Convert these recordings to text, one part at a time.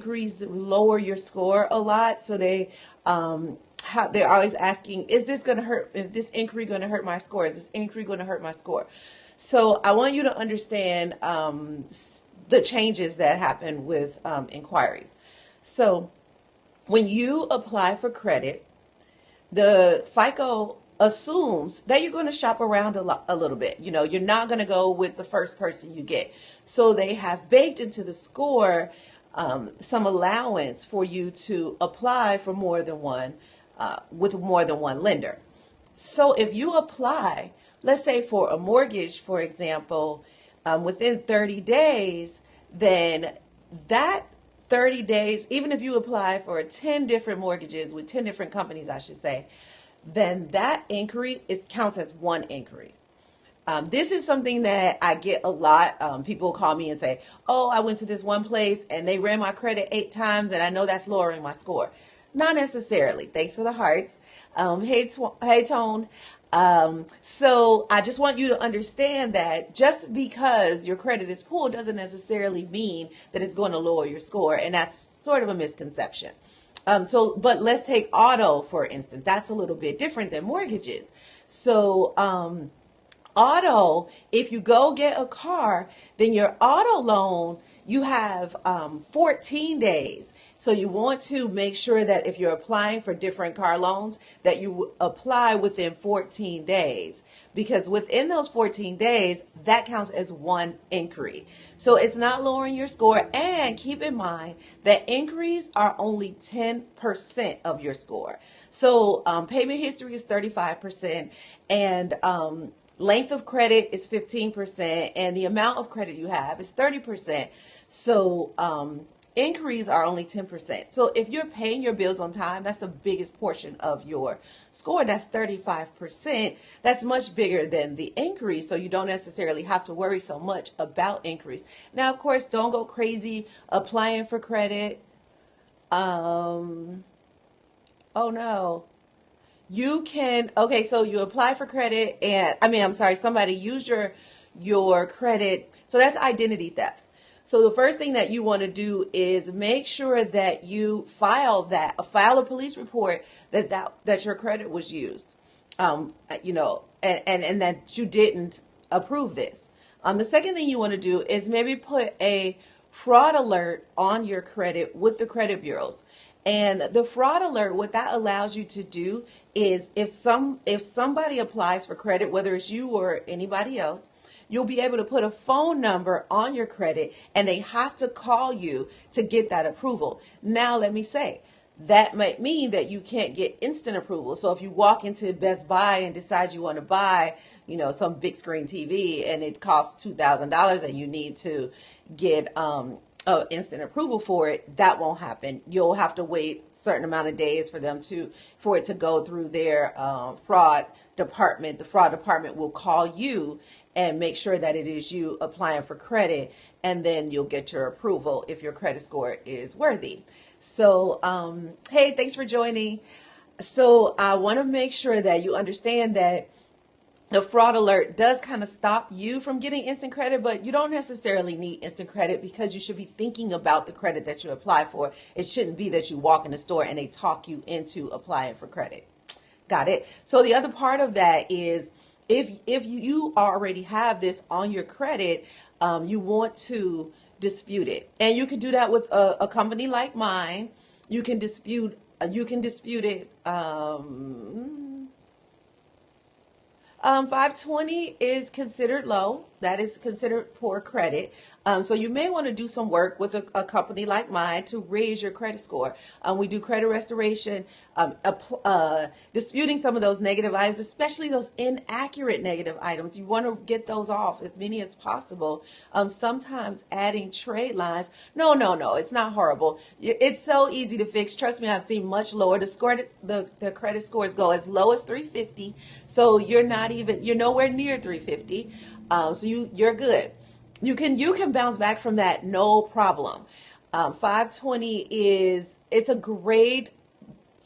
increase lower your score a lot. So they're always asking, is this going to hurt? Is this inquiry going to hurt my score? Is this inquiry going to hurt my score? So I want you to understand the changes that happen with inquiries. So when you apply for credit, the FICO assumes that you're going to shop around a little bit. You know, you're not going to go with the first person you get. So they have baked into the score some allowance for you to apply for more than one, with more than one lender. So if you apply, let's say for a mortgage, for example, within 30 days, then that 30 days, even if you apply for 10 different mortgages with 10 different companies, I should say, then that inquiry counts as one inquiry. This is something that I get a lot. People call me and say, oh, I went to this one place and they ran my credit 8 times and I know that's lowering my score. Not necessarily. Thanks for the hearts. Hey, Tone. So I just want you to understand that just because your credit is pulled doesn't necessarily mean that it's going to lower your score. And that's sort of a misconception. But let's take auto, for instance. That's a little bit different than mortgages. So, auto, if you go get a car, then your auto loan, you have 14 days. So you want to make sure that if you're applying for different car loans, that you apply within 14 days. Because within those 14 days, that counts as one inquiry. So it's not lowering your score. And keep in mind that inquiries are only 10% of your score. So payment history is 35%. And length of credit is 15%, and the amount of credit you have is 30%. So inquiries are only 10%. So if you're paying your bills on time, that's the biggest portion of your score. That's 35%. That's much bigger than the inquiries, so you don't necessarily have to worry so much about inquiries. Now, of course, don't go crazy applying for credit. Oh no. You can, okay, so you apply for credit and, I'm sorry, somebody used your credit. So that's identity theft. So the first thing that you want to do is make sure that you file a police report that your credit was used, and that you didn't approve this. The second thing you want to do is maybe put a fraud alert on your credit with the credit bureaus. And the fraud alert, what that allows you to do is if somebody applies for credit, whether it's you or anybody else, you'll be able to put a phone number on your credit and they have to call you to get that approval. Now, let me say, that might mean that you can't get instant approval. So if you walk into Best Buy and decide you want to buy, some big screen TV and it costs $2,000 and you need to get instant approval for it, that won't happen. You'll have to wait a certain amount of days for it to go through their fraud department. The fraud department will call you and make sure that it is you applying for credit, and then you'll get your approval if your credit score is worthy. So, hey, thanks for joining. So I want to make sure that you understand that the fraud alert does kind of stop you from getting instant credit, but you don't necessarily need instant credit because you should be thinking about the credit that you apply for. It shouldn't be that you walk in the store and they talk you into applying for credit. Got it? So the other part of that is if you already have this on your credit, you want to dispute it. And you can do that with a company like mine. You can dispute it. 520 is considered low. That is considered poor credit. So you may want to do some work with a company like mine to raise your credit score. We do credit restoration, disputing some of those negative items, especially those inaccurate negative items. You want to get those off, as many as possible. Sometimes adding trade lines. No, it's not horrible. It's so easy to fix. Trust me, I've seen much lower. The credit scores go as low as 350. So you're nowhere near 350. So you're good. You can bounce back from that, no problem. 520 it's a great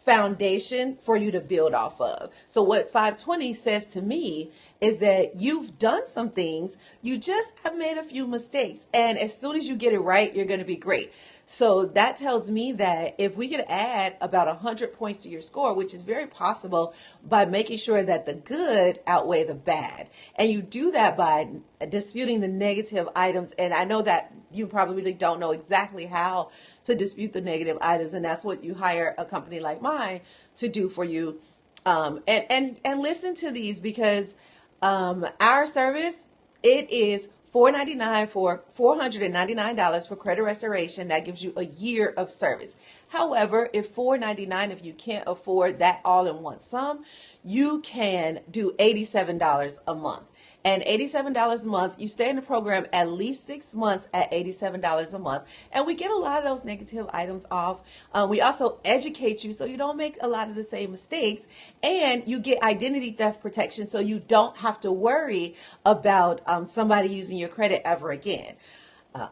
foundation for you to build off of. So what 520 says to me is that you've done some things, you just have made a few mistakes, and as soon as you get it right, you're going to be great. So that tells me that if we could add about 100 points to your score, which is very possible by making sure that the good outweigh the bad, and you do that by disputing the negative items. And I know that you probably don't know exactly how to dispute the negative items, and that's what you hire a company like mine to do for you. And listen to these, because our service, it is $499 for credit restoration. That gives you a year of service. However, if $499, if you can't afford that all in one sum, you can do $87 a month. And $87 a month, you stay in the program at least 6 months at $87 a month. And we get a lot of those negative items off. We also educate you so you don't make a lot of the same mistakes. And you get identity theft protection so you don't have to worry about somebody using your credit ever again.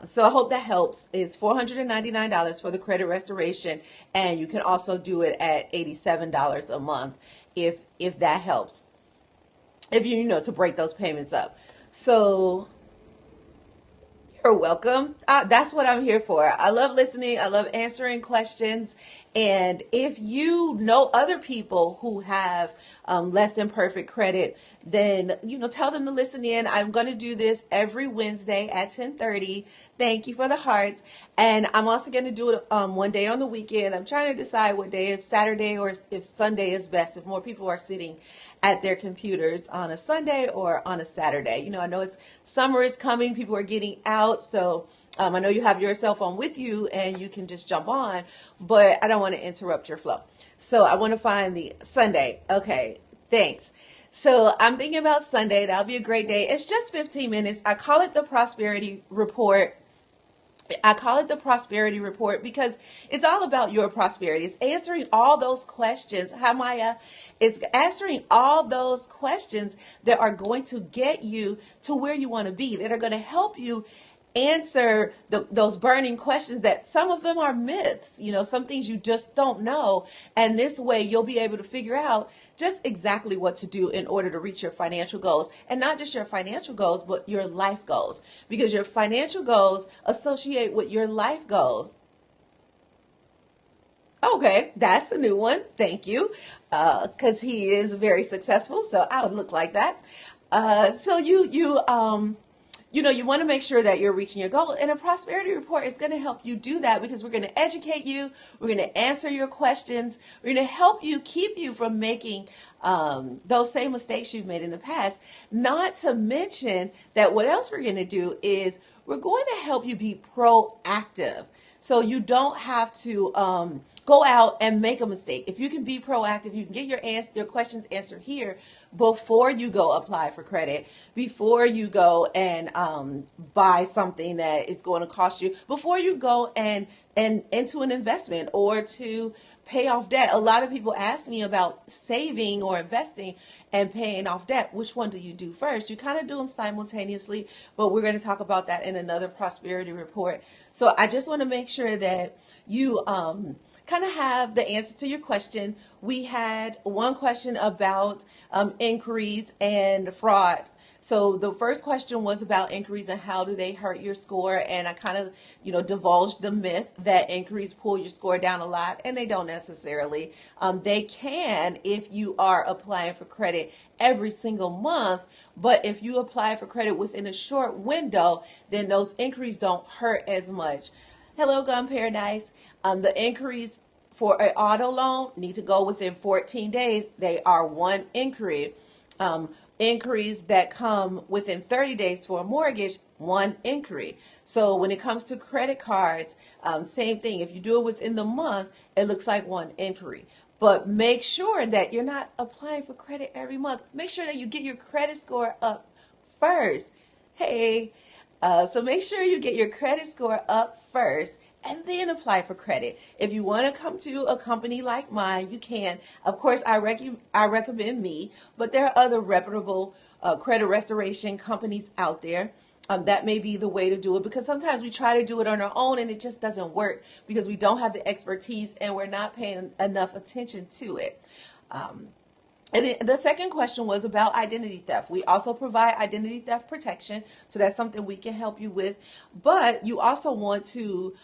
So I hope that helps. It's $499 for the credit restoration, and you can also do it at $87 a month if that helps. If to break those payments up. So you're welcome. That's what I'm here for. I love listening. I love answering questions. And if you know other people who have less than perfect credit, then, tell them to listen in. I'm going to do this every Wednesday at 10:30. Thank you for the hearts. And I'm also going to do it one day on the weekend. I'm trying to decide what day, if Saturday or if Sunday is best, if more people are sitting at their computers on a Sunday or on a Saturday. I know summer is coming, people are getting out, so I know you have your cell phone with you and you can just jump on, but I don't want to interrupt your flow. So I want to find the Sunday. Okay, thanks. So I'm thinking about Sunday. That'll be a great day. It's just 15 minutes. I call it the Prosperity Report. Because it's all about your prosperity. It's answering all those questions. Hi, Maya. It's answering all those questions that are going to get you to where you want to be, that are going to help you answer those burning questions, that some of them are myths, some things you just don't know. And this way you'll be able to figure out just exactly what to do in order to reach your financial goals, and not just your financial goals, but your life goals, because your financial goals associate with your life goals. Okay, that's a new one. Thank you. Because he is very successful, so I would look like that. So you want to make sure that you're reaching your goal. And a prosperity report is going to help you do that, because we're going to educate you. We're going to answer your questions. We're going to help you, keep you from making those same mistakes you've made in the past. Not to mention that what else we're going to do is we're going to help you be proactive. So you don't have to go out and make a mistake. If you can be proactive, you can get your questions answered here before you go apply for credit, before you go and buy something that is going to cost you, before you go and into an investment or to pay off debt. A lot of people ask me about saving or investing and paying off debt. Which one do you do first? You kind of do them simultaneously, but we're going to talk about that in another prosperity report. So I just want to make sure that you kind of have the answer to your question. We had one question about inquiries and fraud. So the first question was about inquiries and how do they hurt your score, and I kind of divulged the myth that inquiries pull your score down a lot, and they don't necessarily. They can if you are applying for credit every single month, but if you apply for credit within a short window, then those inquiries don't hurt as much. Hello, Gun Paradise. The inquiries for an auto loan need to go within 14 days. They are one inquiry. Inquiries that come within 30 days for a mortgage, one inquiry. So when it comes to credit cards, same thing. If you do it within the month, it looks like one inquiry. But make sure that you're not applying for credit every month. Make sure that you get your credit score up first. Hey, so make sure you get your credit score up first and then apply for credit. If you want to come to a company like mine, you can. Of course, I recommend me, but there are other reputable credit restoration companies out there. That may be the way to do it, because sometimes we try to do it on our own and it just doesn't work because we don't have the expertise and we're not paying enough attention to it. And the second question was about identity theft. We also provide identity theft protection, so that's something we can help you with. But you also want to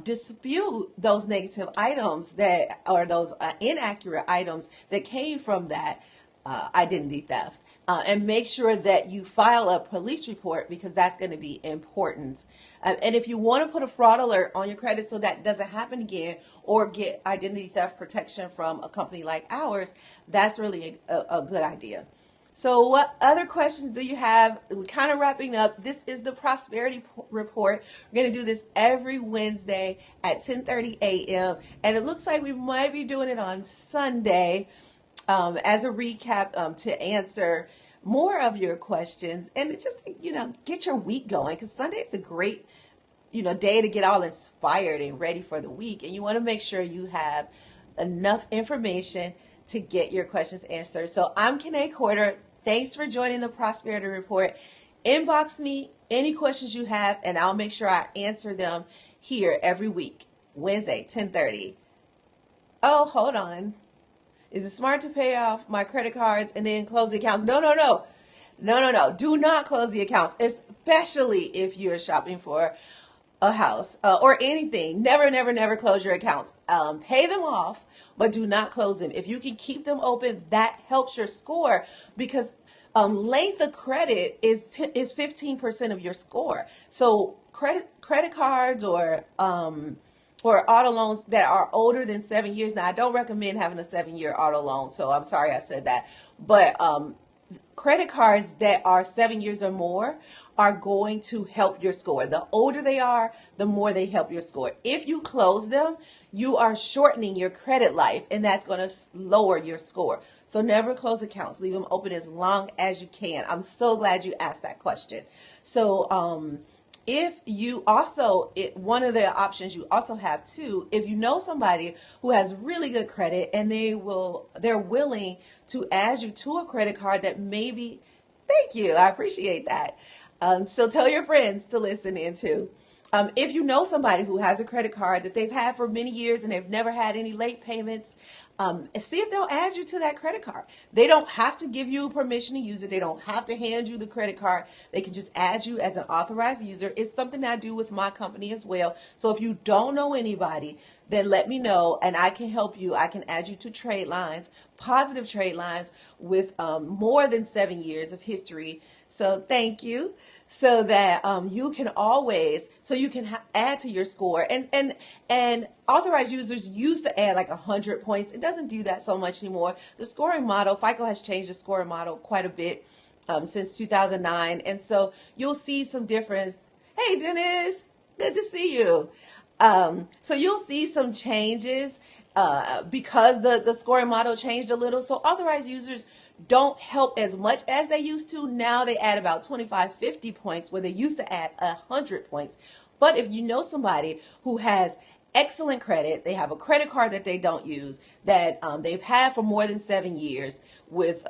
dispute those negative items that, or those inaccurate items that came from that identity theft. And make sure that you file a police report, because that's going to be important. And if you want to put a fraud alert on your credit so that doesn't happen again, or get identity theft protection from a company like ours, that's really a good idea. So what other questions do you have? We're kind of wrapping up. This is the Prosperity Report. We're going to do this every Wednesday at 10:30 a.m. And it looks like we might be doing it on Sunday as a recap to answer more of your questions, and it just, get your week going, because Sunday is a great, day to get all inspired and ready for the week. And you want to make sure you have enough information to get your questions answered. So I'm Kanae Corder. Thanks for joining the Prosperity Report. Inbox me any questions you have, and I'll make sure I answer them here every week, Wednesday, 10:30. Oh, hold on. Is it smart to pay off my credit cards and then close the accounts? No, no, no. No, no, no. Do not close the accounts, especially if you're shopping for a house or anything. Never, never, never close your accounts. Pay them off, but do not close them. If you can keep them open, that helps your score, because length of credit is 15% of your score. So credit cards or auto loans that are older than 7 years. Now, I don't recommend having a 7-year auto loan, so I'm sorry I said that. But credit cards that are 7 years or more are going to help your score. The older they are, the more they help your score. If you close them, you are shortening your credit life, and that's going to lower your score. So never close accounts. Leave them open as long as you can. I'm so glad you asked that question. So if you also, one of the options you also have too, if you know somebody who has really good credit and they're willing to add you to a credit card that maybe, thank you, I appreciate that. So tell your friends to listen in too. If you know somebody who has a credit card that they've had for many years and they've never had any late payments, see if they'll add you to that credit card. They don't have to give you permission to use it. They don't have to hand you the credit card. They can just add you as an authorized user. It's something I do with my company as well. So if you don't know anybody, then let me know and I can help you. I can add you to trade lines, positive trade lines with more than 7 years of history. So thank you. So that you can add to your score. And authorized users used to add like 100 points. It doesn't do that so much anymore. The scoring model, FICO has changed the scoring model quite a bit since 2009. And so you'll see some difference. Hey, Dennis, good to see you. So you'll see some changes because the scoring model changed a little. So authorized users don't help as much as they used to. Now they add about 25, 50 points where they used to add 100 points. But if you know somebody who has excellent credit, they have a credit card that they don't use, that they've had for more than 7 years with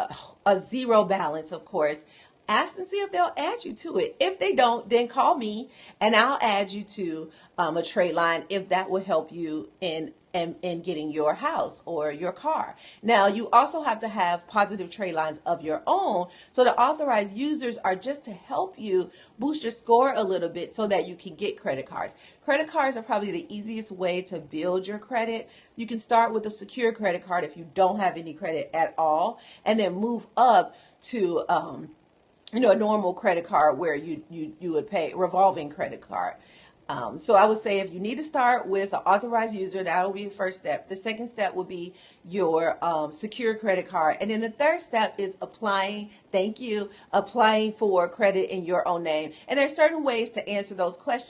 a zero balance, of course, ask and see if they'll add you to it. If they don't, then call me and I'll add you to a trade line if that will help you in getting your house or your car. Now, you also have to have positive trade lines of your own. So the authorized users are just to help you boost your score a little bit so that you can get credit cards. Credit cards are probably the easiest way to build your credit. You can start with a secure credit card if you don't have any credit at all, and then move up to a normal credit card where you would pay revolving credit card. So I would say if you need to start with an authorized user, that will be your first step. The second step would be your secure credit card. And then the third step is applying for credit in your own name. And there's certain ways to answer those questions.